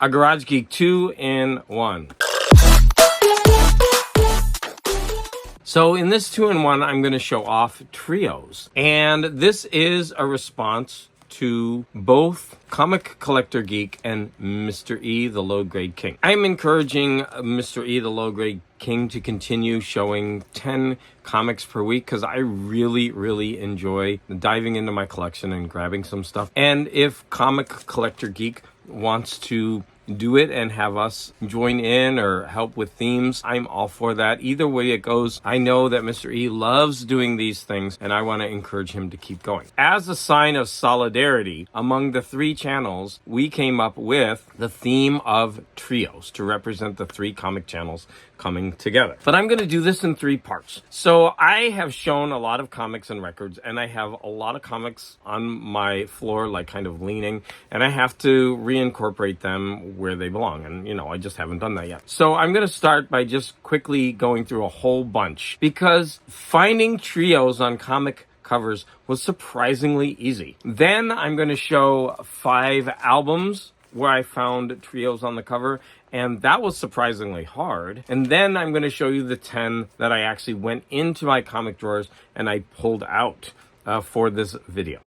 a Garage Geek 2-in-1. So in this 2-in-1, I'm going to show off trios. And this is a response to both Comic Collector Geek and Mr. E, the Low Grade King. I'm encouraging Mr. E, the Low Grade King to continue showing 10 comics per week because I really enjoy diving into my collection and grabbing some stuff. And if Comic Collector Geek wants to do it and have us join in or help with themes, I'm all for that. Either way it goes, I know that Mr. E loves doing these things and I want to encourage him to keep going. As a sign of solidarity among the 3 channels, we came up with the theme of trios to represent the 3 comic channels coming together. But I'm going to do this in 3 parts. So I have shown a lot of comics and records, and I have a lot of comics on my floor, like kind of leaning, and I have to reincorporate them where they belong. And, you know, I just haven't done that yet. So I'm going to start by just quickly going through a whole bunch because finding trios on comic covers was surprisingly easy. Then I'm going to show 5 albums where I found trios on the cover, and that was surprisingly hard. And then I'm going to show you the 10 that I actually went into my comic drawers and I pulled out for this video.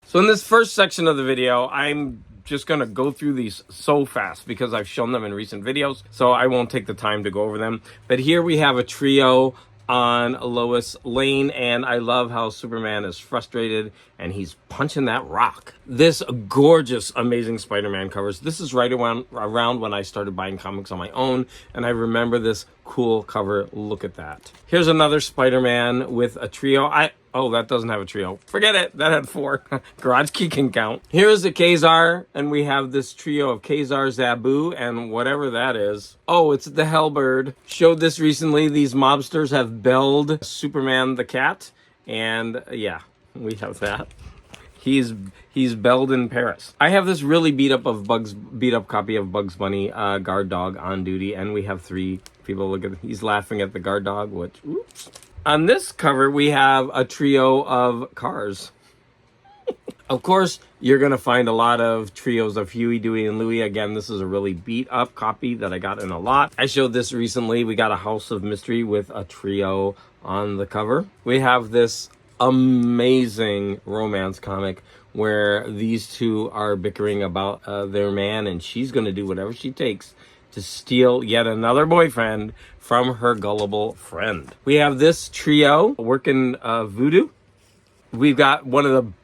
So in this first section of the video, I'm just going to go through these so fast because I've shown them in recent videos, so I won't take the time to go over them. But here we have a trio on Lois Lane, and I love how Superman is frustrated and he's punching that rock. This gorgeous, amazing Spider-Man covers. This is right around when I started buying comics on my own, and I remember this cool cover. Look at that. Here's another Spider-Man with a trio. Oh, that doesn't have a trio. Forget it. That had 4. Garage Key can count. Here's the Kazar, and we have this trio of Kazar, Zabu, and whatever that is. Oh, it's the Hellbird. Showed this recently. These mobsters have belled Superman the cat, and yeah, we have that. He's belled in Paris. I have this really beat up copy of Bugs Bunny, guard dog on duty, and we have 3 people. Look at, he's laughing at the guard dog, which, oops. On this cover, we have a trio of cars. Of course, you're going to find a lot of trios of Huey, Dewey, and Louie. Again, this is a really beat-up copy that I got in a lot. I showed this recently. We got a House of Mystery with a trio on the cover. We have this amazing romance comic where these 2 are bickering about their man, and she's going to do whatever she takes to steal yet another boyfriend from her gullible friend. We have this trio working voodoo. We've got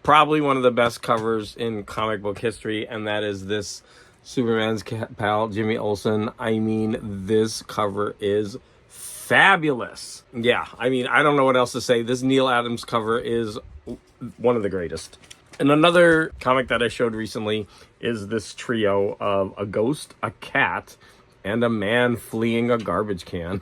probably one of the best covers in comic book history, and that is this Superman's pal, Jimmy Olsen. I mean, this cover is fabulous. Yeah, I mean, I don't know what else to say. This Neil Adams cover is one of the greatest. And another comic that I showed recently is this trio of a ghost, a cat, and a man fleeing a garbage can.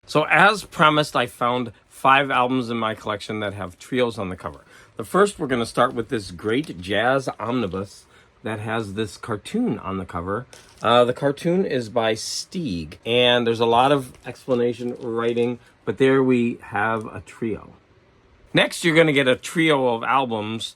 So as promised, I found 5 albums in my collection that have trios on the cover. The first, we're going to start with this great jazz omnibus that has this cartoon on the cover. The cartoon is by Stieg, and there's a lot of explanation writing, but there we have a trio. Next, you're going to get a trio of albums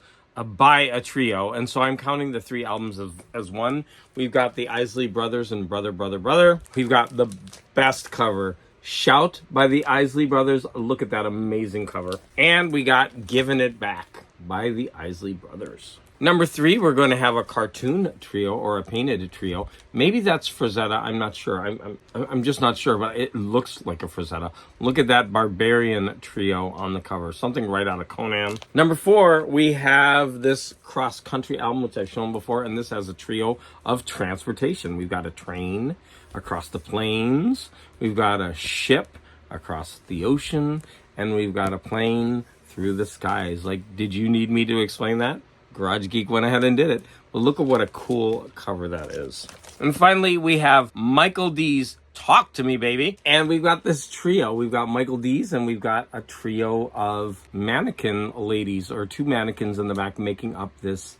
by a trio, and so I'm counting the 3 albums as one. We've got the Isley Brothers and Brother, Brother, Brother. We've got the best cover, Shout by the Isley Brothers. Look at that amazing cover. And we got Giving It Back by the Isley Brothers. Number 3, we're going to have a cartoon trio or a painted trio. Maybe that's Frazetta. I'm not sure. I'm just not sure, but it looks like a Frazetta. Look at that Barbarian trio on the cover. Something right out of Conan. Number 4, we have this cross-country album, which I've shown before, and this has a trio of transportation. We've got a train across the plains. We've got a ship across the ocean, and we've got a plane through the skies. Like, did you need me to explain that? Garage Geek went ahead and did it. But look at what a cool cover that is. And finally, we have Michael D's Talk to Me, Baby. And we've got this trio. We've got Michael D's, and we've got a trio of mannequin ladies, or 2 mannequins in the back making up this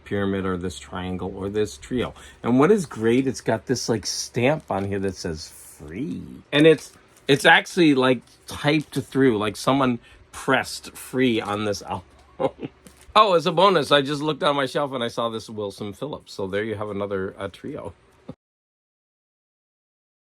pyramid or this triangle or this trio. And what is great, it's got this like stamp on here that says free. And it's actually like typed through, like someone pressed free on this album. Oh, as a bonus, I just looked on my shelf and I saw this Wilson Phillips. So there you have another trio.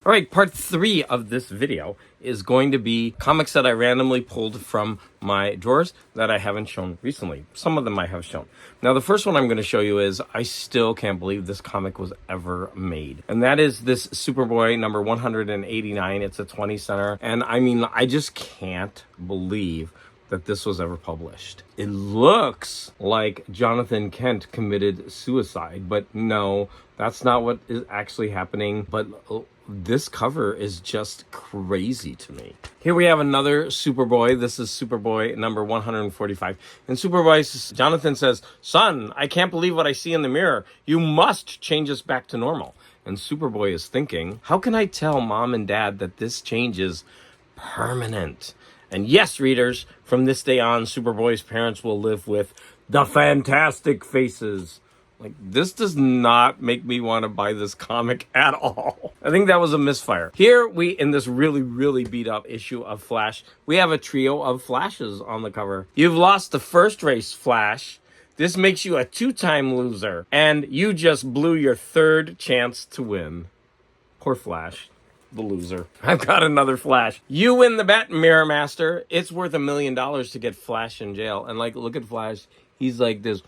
All right, part 3 of this video is going to be comics that I randomly pulled from my drawers that I haven't shown recently. Some of them I have shown. Now, the first one I'm going to show you is, I still can't believe this comic was ever made. And that is this Superboy number 189. It's a 20 center. And I mean, I just can't believe that this was ever published. It looks like Jonathan Kent committed suicide, but no, that's not what is actually happening. But this cover is just crazy to me. Here we have another Superboy. This is Superboy number 145. And Superboy, Jonathan says, "Son, I can't believe what I see in the mirror. You must change us back to normal." And Superboy is thinking, how can I tell Mom and Dad that this change is permanent? And yes, readers, from this day on, Superboy's parents will live with the Fantastic Faces. Like, this does not make me want to buy this comic at all. I think that was a misfire. Here in this really, really beat up issue of Flash, we have a trio of Flashes on the cover. You've lost the first race, Flash. This makes you a 2-time loser. And you just blew your 3rd chance to win. Poor Flash, the loser. I've got another Flash. You win the bet, Mirror Master. It's worth $1 million to get Flash in jail. And like, look at Flash. He's like this.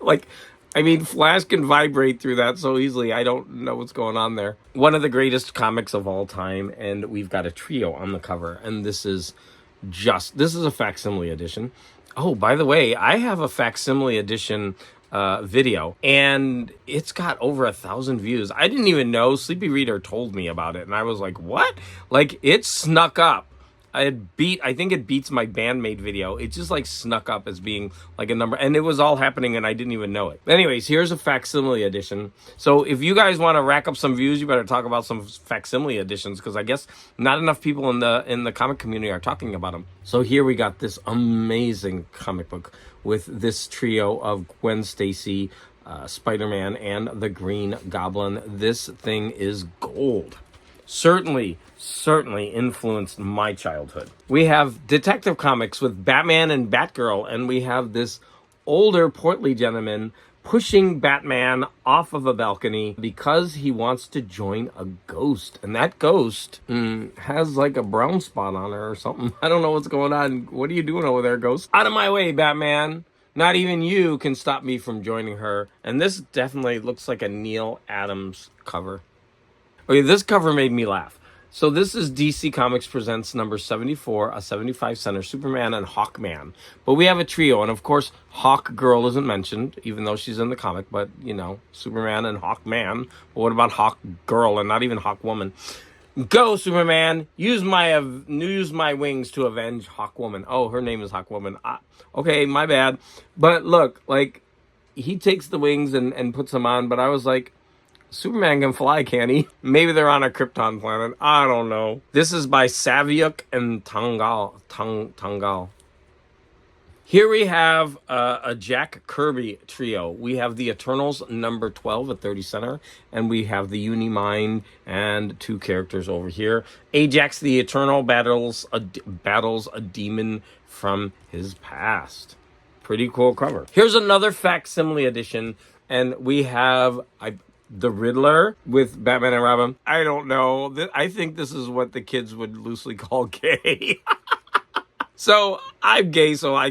Like, I mean, Flash can vibrate through that so easily. I don't know what's going on there. One of the greatest comics of all time, and we've got a trio on the cover, and this is a facsimile edition. Oh, by the way, I have a facsimile edition video, and it's got over 1,000 views. I didn't even know. Sleepy Reader told me about it, and I was like, what? Like, it snuck up. I think it beats my Bandmate video. It just like snuck up as being like a number, and it was all happening and I didn't even know it. Anyways, here's a facsimile edition. So if you guys want to rack up some views, you better talk about some facsimile editions, because I guess not enough people in the comic community are talking about them. So here we got this amazing comic book with this trio of Gwen Stacy, Spider-Man, and the Green Goblin. This thing is gold. Certainly influenced my childhood. We have Detective Comics with Batman and Batgirl, and we have this older, portly gentleman pushing Batman off of a balcony because he wants to join a ghost. And that ghost has like a brown spot on her or something. I don't know what's going on. What are you doing over there, ghost? Out of my way, Batman. Not even you can stop me from joining her. And this definitely looks like a Neil Adams cover. Okay, this cover made me laugh. So this is DC Comics Presents number 74, a 75 center Superman and Hawkman. But we have a trio, and of course, Hawk Girl isn't mentioned, even though she's in the comic, but, you know, Superman and Hawkman. But what about Hawk Girl and not even Hawk Woman? Go, Superman! Use my wings to avenge Hawk Woman. Oh, her name is Hawk Woman. Okay, my bad. But look, like, he takes the wings and puts them on, but I was like, Superman can fly, can't he? Maybe they're on a Krypton planet. I don't know. This is by Saviuk and Tangal. Here we have a Jack Kirby trio. We have the Eternals number 12 at 30 center, and we have the Unimind and 2 characters over here. Ajax the Eternal battles a demon from his past. Pretty cool cover. Here's another facsimile edition, and we have the Riddler with Batman and Robin. I don't know. I think this is what the kids would loosely call gay. So I'm gay, so I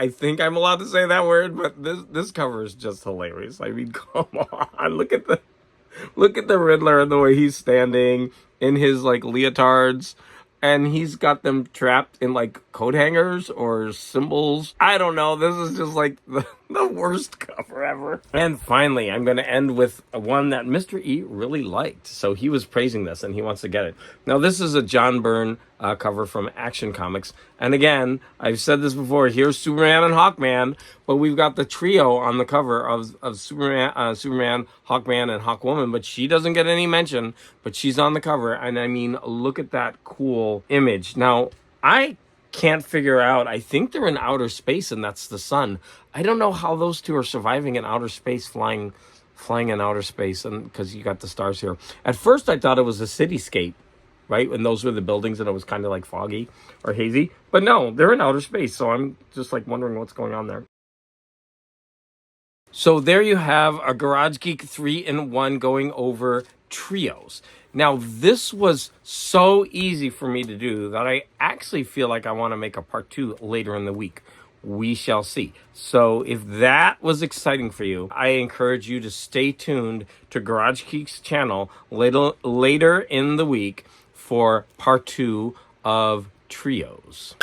think I'm allowed to say that word, but this cover is just hilarious. I mean, come on. Look at the Riddler and the way he's standing in his like leotards. And he's got them trapped in like coat hangers or symbols. I don't know. This is just like the worst cover ever. And finally, I'm going to end with one that Mr. E really liked. So he was praising this and he wants to get it. Now, this is a John Byrne cover from Action Comics. And again, I've said this before. Here's Superman and Hawkman. But we've got the trio on the cover of Superman, Hawkman, and Hawkwoman. But she doesn't get any mention. But she's on the cover. And I mean, look at that cool image. Now, I can't figure out. I think they're in outer space, and that's the sun. I don't know how those two are surviving in outer space, flying in outer space, and because you got the stars here. At first, I thought it was a cityscape, right? And those were the buildings and it was kind of like foggy or hazy. But no, they're in outer space. So I'm just like wondering what's going on there. So there you have a Garage Geek 3-in-1 going over trios. Now, this was so easy for me to do that I actually feel like I want to make a part 2 later in the week. We shall see. So if that was exciting for you, I encourage you to stay tuned to Garage Geek's channel later in the week for part 2 of trios.